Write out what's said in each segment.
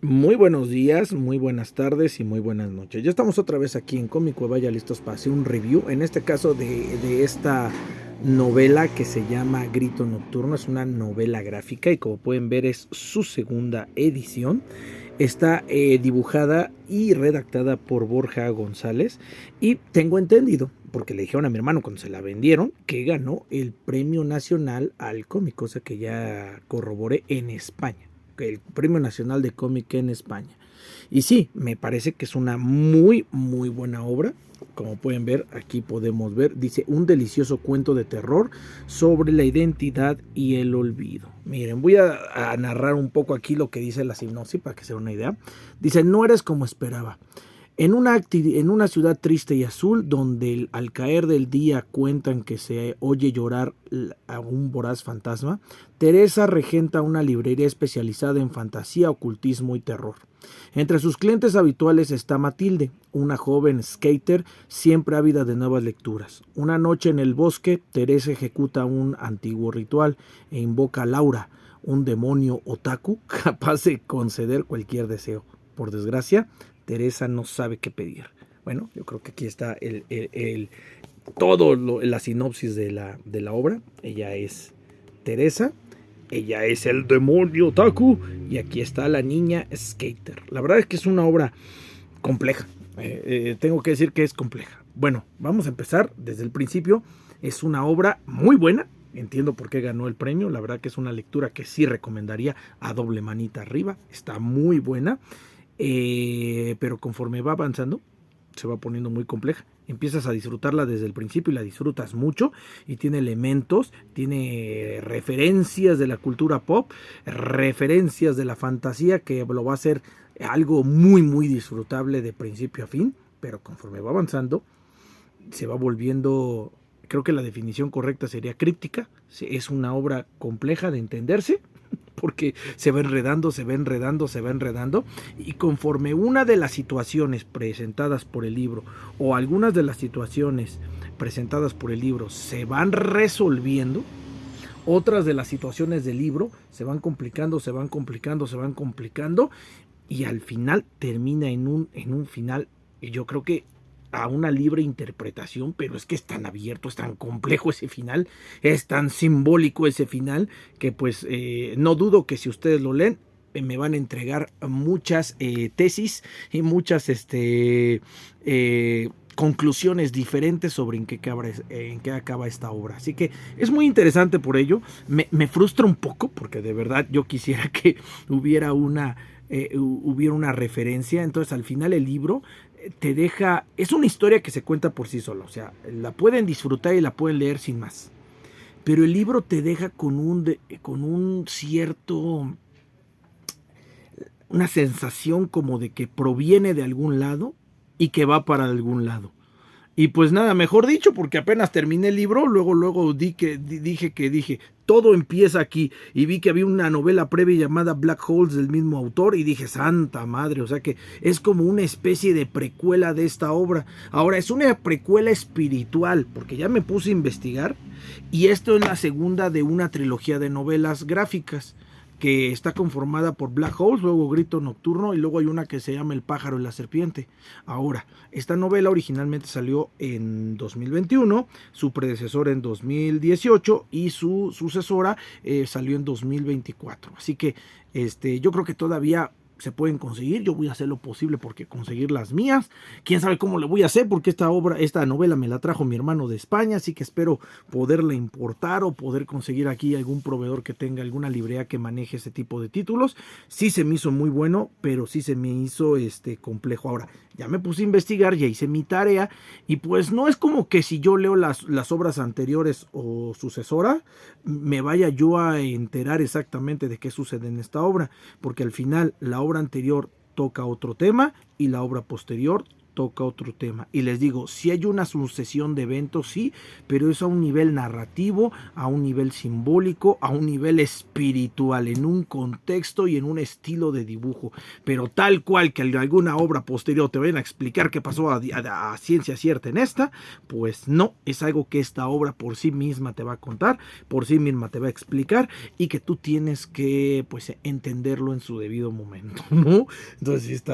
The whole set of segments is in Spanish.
Muy buenos días, muy buenas tardes y muy buenas noches. Ya estamos otra vez aquí en Cómic Cueva, ya listos para hacer un review, en este caso de esta novela que se llama Grito Nocturno. Es una novela gráfica y como pueden ver es su segunda edición. Está dibujada y redactada por Borja González y tengo entendido, porque le dijeron a mi hermano cuando se la vendieron, que ganó el Premio Nacional al Cómic, cosa que ya corroboré en España, el Premio Nacional de Cómic en España. Y sí, me parece que es una muy buena obra. Como pueden ver, aquí podemos ver, dice un delicioso cuento de terror sobre la identidad y el olvido. Miren, voy a narrar un poco aquí lo que dice la sinopsis para que se den una idea. Dice, no eres como esperaba. En una ciudad triste y azul, donde al caer del día cuentan que se oye llorar a un voraz fantasma, Teresa regenta una librería especializada en fantasía, ocultismo y terror. Entre sus clientes habituales está Matilde, una joven skater siempre ávida de nuevas lecturas. Una noche en el bosque, Teresa ejecuta un antiguo ritual e invoca a Laura, un demonio otaku capaz de conceder cualquier deseo. Por desgracia, Teresa no sabe qué pedir. Bueno, yo creo que aquí está la sinopsis de la obra. Ella es Teresa, ella es el demonio Taku y aquí está la niña skater. La verdad es que es una obra compleja. Tengo que decir que es compleja. Bueno, vamos a empezar desde el principio. Es una obra muy buena. Entiendo por qué ganó el premio. La verdad que es una lectura que sí recomendaría a doble manita arriba. Está muy buena. Pero conforme va avanzando, se va poniendo muy compleja. Empiezas a disfrutarla desde el principio y la disfrutas mucho. Y tiene elementos, tiene referencias de la cultura pop, referencias de la fantasía que lo va a hacer algo muy disfrutable de principio a fin. Pero conforme va avanzando, se va volviendo, creo que la definición correcta sería críptica. Es una obra compleja de entenderse porque se va enredando, se va enredando, se va enredando, y conforme una de las situaciones presentadas por el libro o algunas de las situaciones presentadas por el libro se van resolviendo, otras de las situaciones del libro se van complicando, se van complicando, se van complicando, y al final termina en un final, y yo creo que a una libre interpretación, pero es que es tan abierto, es tan complejo ese final, es tan simbólico ese final, que pues no dudo que si ustedes lo leen, me van a entregar muchas tesis y muchas conclusiones diferentes sobre en qué acaba esta obra. Así que es muy interesante por ello. Me frustra un poco porque de verdad yo quisiera que hubiera una referencia. Entonces al final el libro te deja, es una historia que se cuenta por sí sola, o sea, la pueden disfrutar y la pueden leer sin más, pero el libro te deja con un cierto, una sensación como de que proviene de algún lado y que va para algún lado. Y pues nada, mejor dicho, porque apenas terminé el libro, luego dije, todo empieza aquí. Y vi que había una novela previa llamada Black Holes del mismo autor y dije, santa madre, o sea que es como una especie de precuela de esta obra. Ahora, es una precuela espiritual, porque ya me puse a investigar y esto es la segunda de una trilogía de novelas gráficas que está conformada por Black Holes, luego Grito Nocturno y luego hay una que se llama El pájaro y la serpiente. Ahora, esta novela originalmente salió en 2021, su predecesor en 2018 y su sucesora salió en 2024. Así que yo creo que todavía se pueden conseguir. Yo voy a hacer lo posible porque conseguir las mías. Quién sabe cómo le voy a hacer, porque esta novela me la trajo mi hermano de España, así que espero poderla importar o poder conseguir aquí algún proveedor que tenga alguna librería que maneje ese tipo de títulos. Sí se me hizo muy bueno, pero sí se me hizo complejo. Ahora, ya me puse a investigar, ya hice mi tarea y pues no es como que si yo leo las obras anteriores o sucesora, me vaya yo a enterar exactamente de qué sucede en esta obra, porque al final la obra anterior toca otro tema y la obra posterior toca otro tema. Y les digo, si hay una sucesión de eventos, sí, pero es a un nivel narrativo, a un nivel simbólico, a un nivel espiritual, en un contexto y en un estilo de dibujo. Pero tal cual que en alguna obra posterior te vayan a explicar qué pasó a ciencia cierta en esta, pues no, es algo que esta obra por sí misma te va a contar, por sí misma te va a explicar y que tú tienes que pues entenderlo en su debido momento, ¿no? Entonces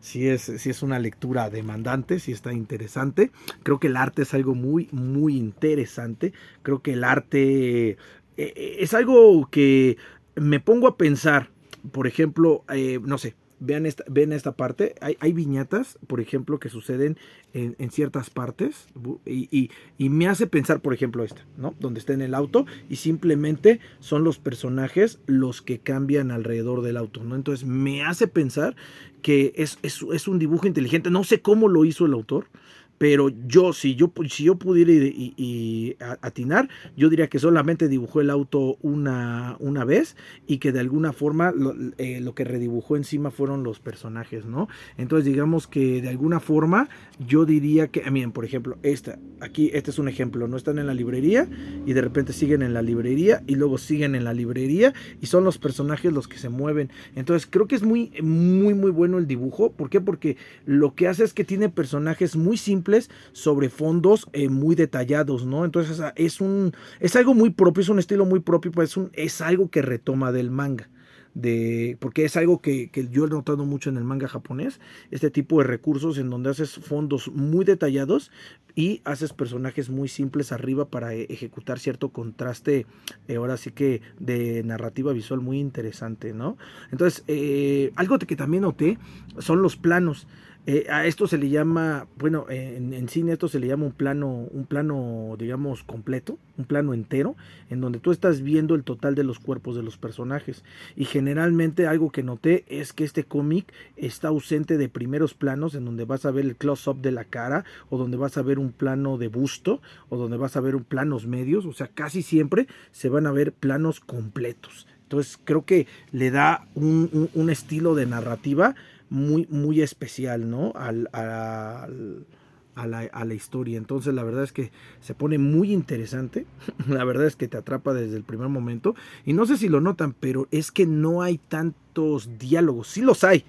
sí es una lectura demandante, sí está interesante. Creo que el arte es algo muy, muy interesante. Creo que el arte es algo que me pongo a pensar, por ejemplo, no sé, ven esta parte, hay viñetas, por ejemplo, que suceden en ciertas partes y me hace pensar, por ejemplo, esta, ¿no? Donde está en el auto y simplemente son los personajes los que cambian alrededor del auto, ¿no? Entonces me hace pensar que es un dibujo inteligente, no sé cómo lo hizo el autor, pero si yo pudiera atinar, yo diría que solamente dibujó el auto una vez y que de alguna forma lo que redibujó encima fueron los personajes, ¿no? Entonces digamos que de alguna forma yo diría que, miren, por ejemplo, este es un ejemplo, no están en la librería y de repente siguen en la librería y luego siguen en la librería y son los personajes los que se mueven. Entonces creo que es muy, muy, muy bueno el dibujo. ¿Por qué? Porque lo que hace es que tiene personajes muy simples sobre fondos muy detallados, ¿no? Entonces es algo muy propio, es un estilo muy propio, pues es algo que retoma del manga. Porque es algo que yo he notado mucho en el manga japonés, este tipo de recursos en donde haces fondos muy detallados y haces personajes muy simples arriba para ejecutar cierto contraste, ahora sí que de narrativa visual muy interesante, ¿no? Entonces, algo que también noté son los planos. A esto se le llama, bueno, en cine esto se le llama un plano, digamos, completo, un plano entero, en donde tú estás viendo el total de los cuerpos de los personajes. Y generalmente algo que noté es que este cómic está ausente de primeros planos, en donde vas a ver el close-up de la cara, o donde vas a ver un plano de busto, o donde vas a ver planos medios, o sea, casi siempre se van a ver planos completos. Entonces creo que le da un estilo de narrativa muy, muy especial, ¿no? A la historia. Entonces la verdad es que se pone muy interesante. La verdad es que te atrapa desde el primer momento. Y no sé si lo notan, pero es que no hay tantos diálogos. Sí los hay,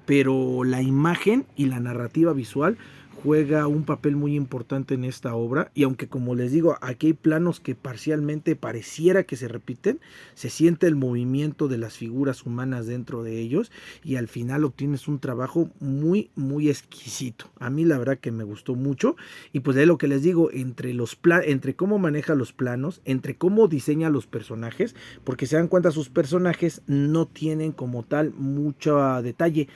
pero la imagen y la narrativa visual juega un papel muy importante en esta obra, y aunque como les digo, aquí hay planos que parcialmente pareciera que se repiten, se siente el movimiento de las figuras humanas dentro de ellos y al final obtienes un trabajo muy, muy exquisito. A mí la verdad que me gustó mucho, y pues de lo que les digo, entre cómo maneja los planos, entre cómo diseña los personajes, porque se dan cuenta, sus personajes no tienen como tal mucho detalle.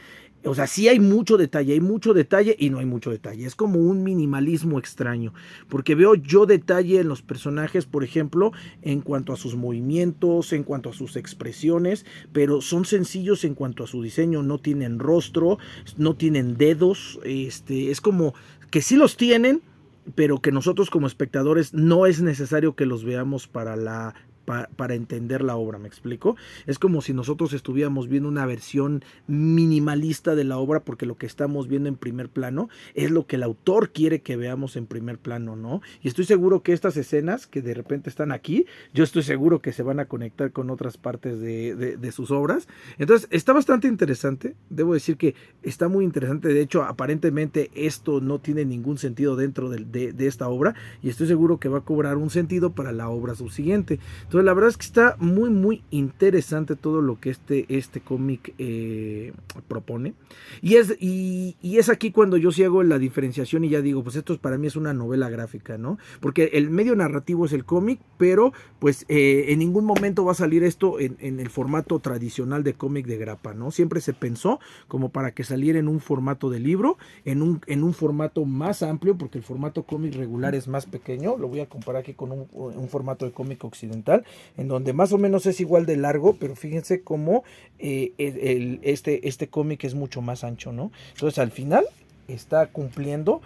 O sea, sí hay mucho detalle y no hay mucho detalle. Es como un minimalismo extraño, porque veo yo detalle en los personajes, por ejemplo, en cuanto a sus movimientos, en cuanto a sus expresiones, pero son sencillos en cuanto a su diseño. No tienen rostro, no tienen dedos, es como que sí los tienen, pero que nosotros como espectadores no es necesario que los veamos para entender la obra, ¿me explico? Es como si nosotros estuviéramos viendo una versión minimalista de la obra, porque lo que estamos viendo en primer plano es lo que el autor quiere que veamos en primer plano, ¿no? Y estoy seguro que estas escenas que de repente están aquí, yo estoy seguro que se van a conectar con otras partes de sus obras. Entonces está bastante interesante, debo decir que está muy interesante. De hecho, aparentemente esto no tiene ningún sentido dentro de esta obra, y estoy seguro que va a cobrar un sentido para la obra subsiguiente. Entonces la verdad es que está muy, muy interesante todo lo que este cómic propone. Y es aquí cuando yo sí hago la diferenciación y ya digo, pues esto para mí es una novela gráfica, ¿no? Porque el medio narrativo es el cómic, pero pues en ningún momento va a salir esto en el formato tradicional de cómic de grapa, ¿no? Siempre se pensó como para que saliera en un formato de libro, en un formato más amplio, porque el formato cómic regular es más pequeño. Lo voy a comparar aquí con un formato de cómic occidental, en donde más o menos es igual de largo, pero fíjense cómo este cómic es mucho más ancho, ¿no? Entonces al final está cumpliendo,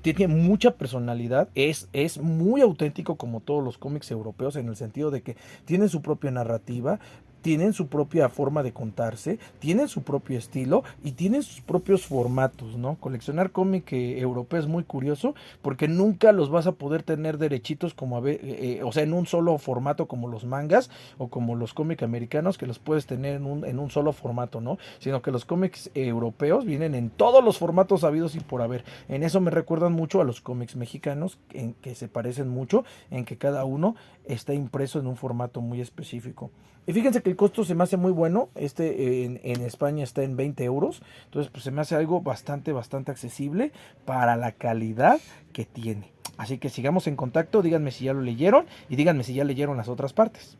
tiene mucha personalidad, es muy auténtico como todos los cómics europeos, en el sentido de que tienen su propia narrativa, tienen su propia forma de contarse, tienen su propio estilo y tienen sus propios formatos, ¿no? Coleccionar cómic europeo es muy curioso porque nunca los vas a poder tener derechitos como o sea, en un solo formato como los mangas o como los cómics americanos, que los puedes tener en un solo formato, ¿no? Sino que los cómics europeos vienen en todos los formatos habidos y por haber. En eso me recuerdan mucho a los cómics mexicanos, en que se parecen mucho, en que cada uno está impreso en un formato muy específico. Y fíjense que el costo se me hace muy bueno. En España está en 20 euros. Entonces, pues se me hace algo bastante accesible para la calidad que tiene. Así que sigamos en contacto. Díganme si ya lo leyeron y díganme si ya leyeron las otras partes.